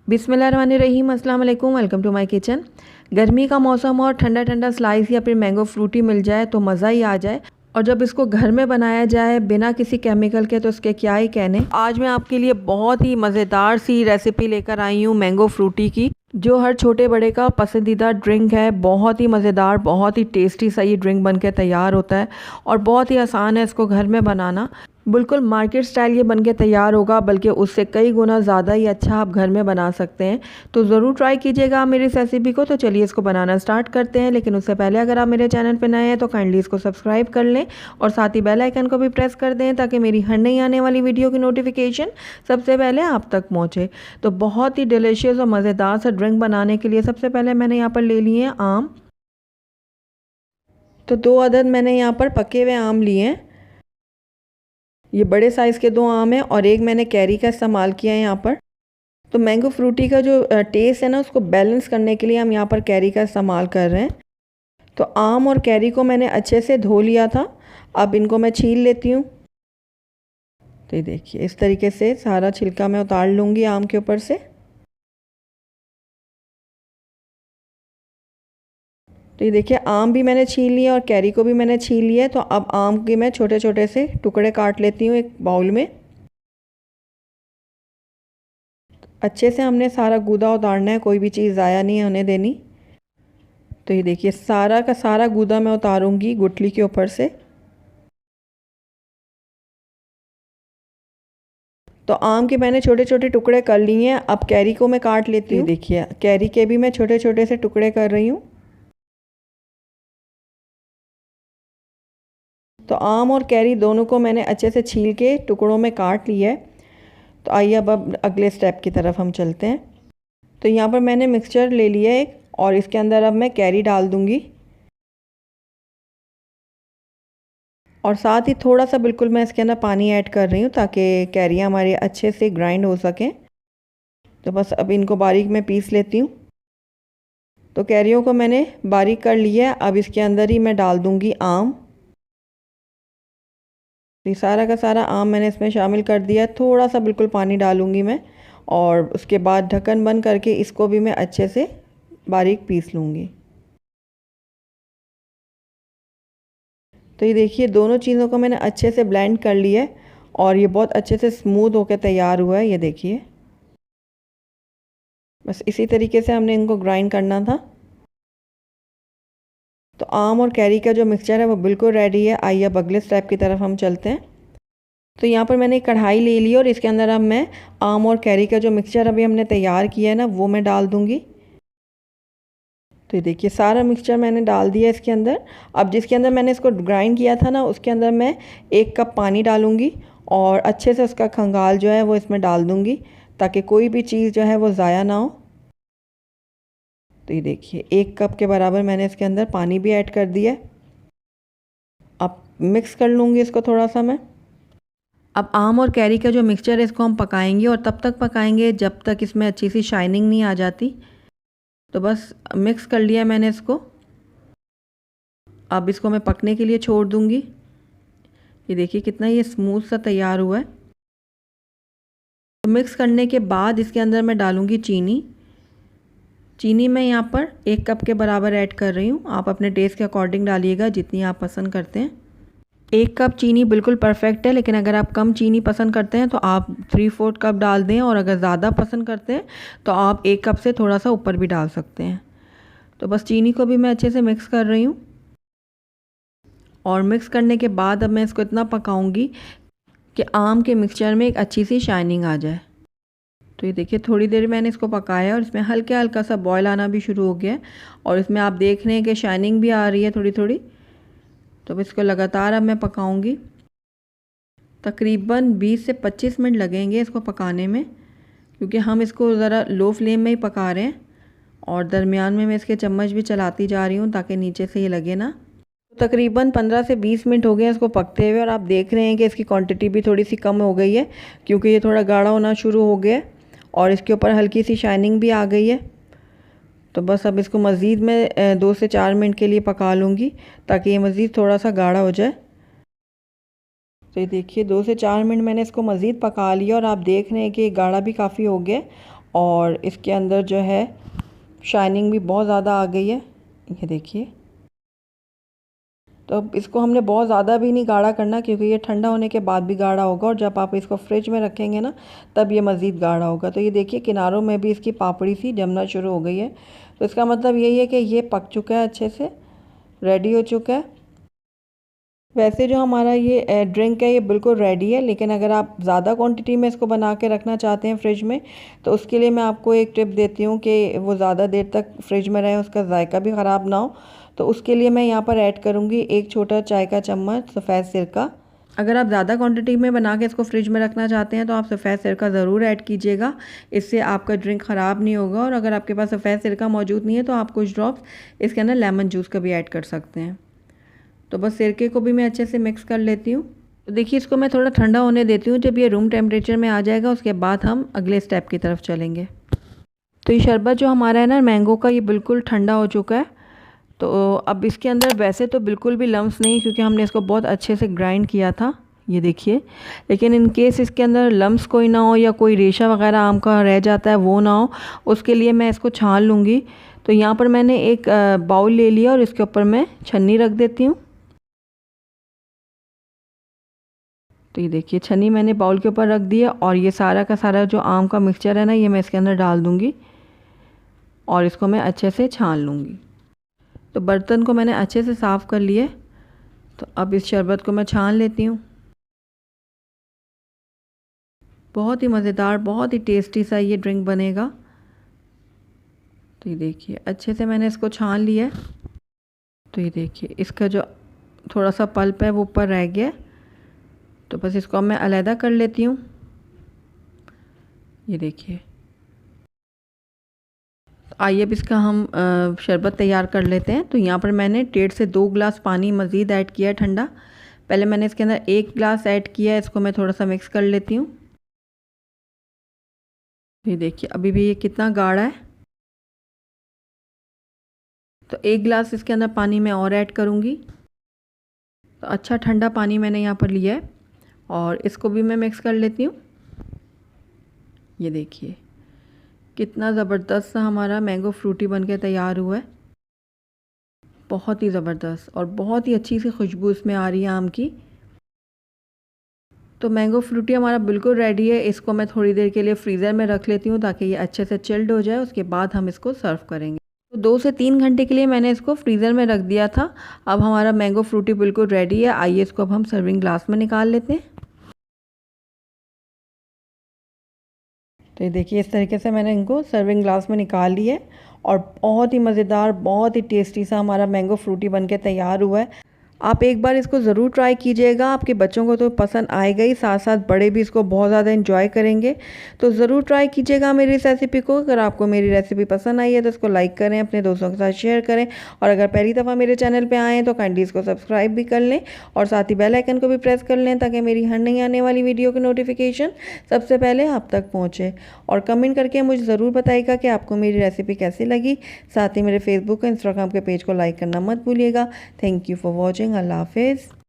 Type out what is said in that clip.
बिस्मिल्लाहिर्रहमानिर्रहीम, अस्सलाम वालेकुम, वेलकम टू माय किचन। गर्मी का मौसम और ठंडा ठंडा स्लाइस या फिर मैंगो फ्रूटी मिल जाए तो मज़ा ही आ जाए। और जब इसको घर में बनाया जाए बिना किसी केमिकल के तो उसके क्या ही कहने। आज मैं आपके लिए बहुत ही मज़ेदार सी रेसिपी लेकर आई हूँ मैंगो फ्रूटी की, जो हर छोटे बड़े का पसंदीदा ड्रिंक है। बहुत ही मज़ेदार, बहुत ही टेस्टी सा ये ड्रिंक बनके तैयार होता है और बहुत ही आसान है इसको घर में बनाना। बिल्कुल मार्केट स्टाइल ये बनके तैयार होगा, बल्कि उससे कई गुना ज़्यादा ही अच्छा आप घर में बना सकते हैं। तो ज़रूर ट्राई कीजिएगा आप मेरी इस रेसिपी को। तो चलिए इसको बनाना स्टार्ट करते हैं, लेकिन उससे पहले अगर आप मेरे चैनल पर नए हैं तो काइंडली इसको सब्सक्राइब कर लें और साथ ही बेल आइकन को भी प्रेस कर दें ताकि मेरी हर नई आने वाली वीडियो की नोटिफिकेशन सबसे पहले आप तक पहुँचे। तो बहुत ही डिलीशियस और मज़ेदार सा ड्रिंक बनाने के लिए सबसे पहले मैंने यहाँ पर ले लिए हैं आम। तो 2 अदद मैंने यहाँ पर पके हुए आम लिए हैं। ये बड़े साइज़ के 2 आम हैं और एक मैंने कैरी का इस्तेमाल किया है यहाँ पर। तो मैंगो फ्रूटी का जो टेस्ट है ना, उसको बैलेंस करने के लिए हम यहाँ पर कैरी का इस्तेमाल कर रहे हैं। तो आम और कैरी को मैंने अच्छे से धो लिया था। अब इनको मैं छील लेती हूँ। तो ये देखिए इस तरीके से सारा छिलका मैं उतार लूँगी आम के ऊपर से। तो ये देखिए आम भी मैंने छील लिया और कैरी को भी मैंने छील लिया है। तो अब आम के मैं छोटे छोटे से टुकड़े काट लेती हूँ एक बाउल में। अच्छे से हमने सारा गूदा उतारना है, कोई भी चीज़ ज़ाया नहीं होने देनी। तो ये देखिए सारा का सारा गूदा मैं उतारूंगी गुठली के ऊपर से। तो आम के मैंने छोटे छोटे टुकड़े कर लिए हैं। अब कैरी को मैं काट लेती हूँ। देखिए कैरी के भी मैं छोटे छोटे से टुकड़े कर रही हूँ। तो आम और कैरी दोनों को मैंने अच्छे से छील के टुकड़ों में काट लिया है। तो आइए अब अगले स्टेप की तरफ हम चलते हैं। तो यहाँ पर मैंने मिक्सचर ले लिया है और इसके अंदर अब मैं कैरी डाल दूँगी और साथ ही थोड़ा सा बिल्कुल मैं इसके अंदर पानी ऐड कर रही हूँ ताकि कैरियाँ हमारी अच्छे से ग्राइंड हो सकें। तो बस अब इनको बारीक मैं पीस लेती हूँ। तो कैरियों को मैंने बारीक कर लिया है। अब इसके अंदर ही मैं डाल दूँगी आम। ये सारा का सारा आम मैंने इसमें शामिल कर दिया। थोड़ा सा बिल्कुल पानी डालूँगी मैं और उसके बाद ढक्कन बंद करके इसको भी मैं अच्छे से बारीक पीस लूँगी। तो ये देखिए दोनों चीज़ों को मैंने अच्छे से ब्लेंड कर लिया है और ये बहुत अच्छे से स्मूथ होकर तैयार हुआ है। ये देखिए बस इसी तरीके से हमने इनको ग्राइंड करना था। तो आम और कैरी का जो मिक्सचर है वो बिल्कुल रेडी है। आइए अब अगले स्टेप की तरफ हम चलते हैं। तो यहाँ पर मैंने एक कढ़ाई ले ली और इसके अंदर अब मैं आम और कैरी का जो मिक्सचर अभी हमने तैयार किया है ना, वो मैं डाल दूँगी। तो ये देखिए सारा मिक्सचर मैंने डाल दिया इसके अंदर। अब जिसके अंदर मैंने इसको ग्राइंड किया था ना, उसके अंदर मैं 1 कप पानी डालूँगी और अच्छे से उसका खंगाल जो है वो इसमें डाल दूँगी ताकि कोई भी चीज़ जो है वो ज़ाया ना हो। तो ये देखिए 1 कप के बराबर मैंने इसके अंदर पानी भी ऐड कर दिया। अब मिक्स कर लूँगी इसको थोड़ा सा मैं। अब आम और कैरी का जो मिक्सचर है इसको हम पकाएंगे और तब तक पकाएंगे जब तक इसमें अच्छी सी शाइनिंग नहीं आ जाती। तो बस मिक्स कर लिया मैंने इसको। अब इसको मैं पकने के लिए छोड़ दूँगी। ये देखिए कितना ये स्मूथ सा तैयार हुआ है। तो मिक्स करने के बाद इसके अंदर मैं डालूँगी चीनी। चीनी मैं यहाँ पर 1 कप के बराबर ऐड कर रही हूँ। आप अपने टेस्ट के अकॉर्डिंग डालिएगा जितनी आप पसंद करते हैं। 1 कप चीनी बिल्कुल परफेक्ट है, लेकिन अगर आप कम चीनी पसंद करते हैं तो आप 3/4 कप डाल दें और अगर ज़्यादा पसंद करते हैं तो आप 1 कप से थोड़ा सा ऊपर भी डाल सकते हैं। तो बस चीनी को भी मैं अच्छे से मिक्स कर रही हूँ और मिक्स करने के बाद अब मैं इसको इतना पकाऊंगी कि आम के मिक्सचर में एक अच्छी सी शाइनिंग आ जाए। तो ये देखिए थोड़ी देर मैंने इसको पकाया और इसमें हल्का हल्का सा बॉयल आना भी शुरू हो गया है और इसमें आप देख रहे हैं कि शाइनिंग भी आ रही है थोड़ी थोड़ी। तो इसको लगातार अब मैं पकाऊंगी। तकरीबन 20 से 25 मिनट लगेंगे इसको पकाने में, क्योंकि हम इसको ज़रा लो फ्लेम में ही पका रहे हैं और दरमियान में मैं इसके चम्मच भी चलाती जा रही हूँ ताकि नीचे से ये लगे ना। तो तकरीबन 15 से 20 मिनट हो गए इसको पकते हुए और आप देख रहे हैं कि इसकी क्वांटिटी भी थोड़ी सी कम हो गई है, क्योंकि ये थोड़ा गाढ़ा होना शुरू हो गया है और इसके ऊपर हल्की सी शाइनिंग भी आ गई है। तो बस अब इसको मज़ीद मैं 2 से 4 मिनट के लिए पका लूँगी ताकि ये मज़ीद थोड़ा सा गाढ़ा हो जाए। तो ये देखिए 2 से 4 मिनट मैंने इसको मज़ीद पका लिया और आप देख रहे हैं कि गाढ़ा भी काफ़ी हो गया और इसके अंदर जो है शाइनिंग भी बहुत ज़्यादा आ गई है, ये देखिए। तो अब इसको हमने बहुत ज़्यादा भी नहीं गाढ़ा करना, क्योंकि ये ठंडा होने के बाद भी गाढ़ा होगा और जब आप इसको फ्रिज में रखेंगे ना तब ये मज़ीद गाढ़ा होगा। तो ये देखिए किनारों में भी इसकी पापड़ी सी जमना शुरू हो गई है। तो इसका मतलब यही है कि ये पक चुका है, अच्छे से रेडी हो चुका है। वैसे जो हमारा ये ड्रिंक है ये बिल्कुल रेडी है, लेकिन अगर आप ज़्यादा क्वांटिटी में इसको बना के रखना चाहते हैं फ्रिज में, तो उसके लिए मैं आपको एक टिप देती हूँ कि वो ज़्यादा देर तक फ्रिज में रहे, उसका जायका भी ख़राब ना हो। तो उसके लिए मैं यहाँ पर ऐड करूँगी 1 छोटा चाय का चम्मच सफ़ेद सिरका। अगर आप ज़्यादा क्वांटिटी में बना के इसको फ्रिज में रखना चाहते हैं तो आप सफ़ेद सिरका ज़रूर ऐड कीजिएगा, इससे आपका ड्रिंक ख़राब नहीं होगा। और अगर आपके पास सफ़ेद सिरका मौजूद नहीं है तो आप कुछ ड्रॉप्स इसके अंदर लेमन जूस का भी ऐड कर सकते हैं। तो बस सिरके को भी मैं अच्छे से मिक्स कर लेती हूँ। तो देखिए इसको मैं थोड़ा ठंडा होने देती हूँ। जब ये रूम टेम्परेचर में आ जाएगा उसके बाद हम अगले स्टेप की तरफ चलेंगे। तो ये शरबत जो हमारा है ना मैंगो का, ये बिल्कुल ठंडा हो चुका है। तो अब इसके अंदर वैसे तो बिल्कुल भी लम्स नहीं, क्योंकि हमने इसको बहुत अच्छे से ग्राइंड किया था, ये देखिए। लेकिन इन केस इसके अंदर लम्स कोई ना हो या कोई रेशा वगैरह आम का रह जाता है वो ना हो, उसके लिए मैं इसको छान लूँगी। तो यहाँ पर मैंने एक बाउल ले लिया और इसके ऊपर मैं छन्नी रख देती हूँ। तो ये देखिए छन्नी मैंने बाउल के ऊपर रख दी है और ये सारा का सारा जो आम का मिक्सचर है ना ये मैं इसके अंदर डाल दूँगी और इसको मैं अच्छे से छान लूँगी। तो बर्तन को मैंने अच्छे से साफ़ कर लिया। तो अब इस शरबत को मैं छान लेती हूँ। बहुत ही मज़ेदार, बहुत ही टेस्टी सा ये ड्रिंक बनेगा। तो ये देखिए अच्छे से मैंने इसको छान लिया है। तो ये देखिए इसका जो थोड़ा सा पल्प है वो ऊपर रह गया, तो बस इसको अब मैं अलहदा कर लेती हूँ। ये देखिए। आइए अब इसका हम शरबत तैयार कर लेते हैं। तो यहाँ पर मैंने 1.5 से 2 गिलास पानी मज़ीद ऐड किया है ठंडा। पहले मैंने इसके अंदर 1 गिलास ऐड किया है, इसको मैं थोड़ा सा मिक्स कर लेती हूँ। ये देखिए अभी भी ये कितना गाढ़ा है। तो 1 गिलास इसके अंदर पानी मैं और ऐड करूँगी। तो अच्छा ठंडा पानी मैंने यहाँ पर लिया है और इसको भी मैं मिक्स कर लेती हूँ। ये देखिए कितना ज़बरदस्त सा हमारा मैंगो फ्रूटी बनके तैयार हुआ है। बहुत ही ज़बरदस्त और बहुत ही अच्छी सी खुशबू इसमें आ रही है आम की। तो मैंगो फ्रूटी हमारा बिल्कुल रेडी है। इसको मैं थोड़ी देर के लिए फ्रीज़र में रख लेती हूँ ताकि ये अच्छे से चिल्ड हो जाए, उसके बाद हम इसको सर्व करेंगे। तो 2 से 3 घंटे के लिए मैंने इसको फ्रीज़र में रख दिया था। अब हमारा मैंगो फ्रूटी बिल्कुल रेडी है। आइए इसको अब हम सर्विंग ग्लास में निकाल लेते हैं। तो ये देखिए इस तरीके से मैंने इनको सर्विंग ग्लास में निकाल लिया है और बहुत ही मज़ेदार, बहुत ही टेस्टी सा हमारा मैंगो फ्रूटी बनके तैयार हुआ है। आप एक बार इसको ज़रूर ट्राई कीजिएगा, आपके बच्चों को तो पसंद आएगा ही, साथ साथ बड़े भी इसको बहुत ज़्यादा एंजॉय करेंगे। तो ज़रूर ट्राई कीजिएगा मेरी इस रेसिपी को। अगर आपको मेरी रेसिपी पसंद आई है तो इसको लाइक करें, अपने दोस्तों के साथ शेयर करें और अगर पहली दफ़ा मेरे चैनल पर आएँ तो काइंडली इसको सब्सक्राइब भी कर लें और साथ ही बेल आइकन को भी प्रेस कर लें ताकि मेरी हर नई आने वाली वीडियो की नोटिफिकेशन सबसे पहले आप तक पहुँचे। और कमेंट करके मुझे ज़रूर बताइएगा कि आपको मेरी रेसिपी कैसी लगी। साथ ही मेरे फेसबुक और इंस्टाग्राम के पेज को लाइक करना मत भूलिएगा। Thank you for watching. अल्लाह हाफिज़।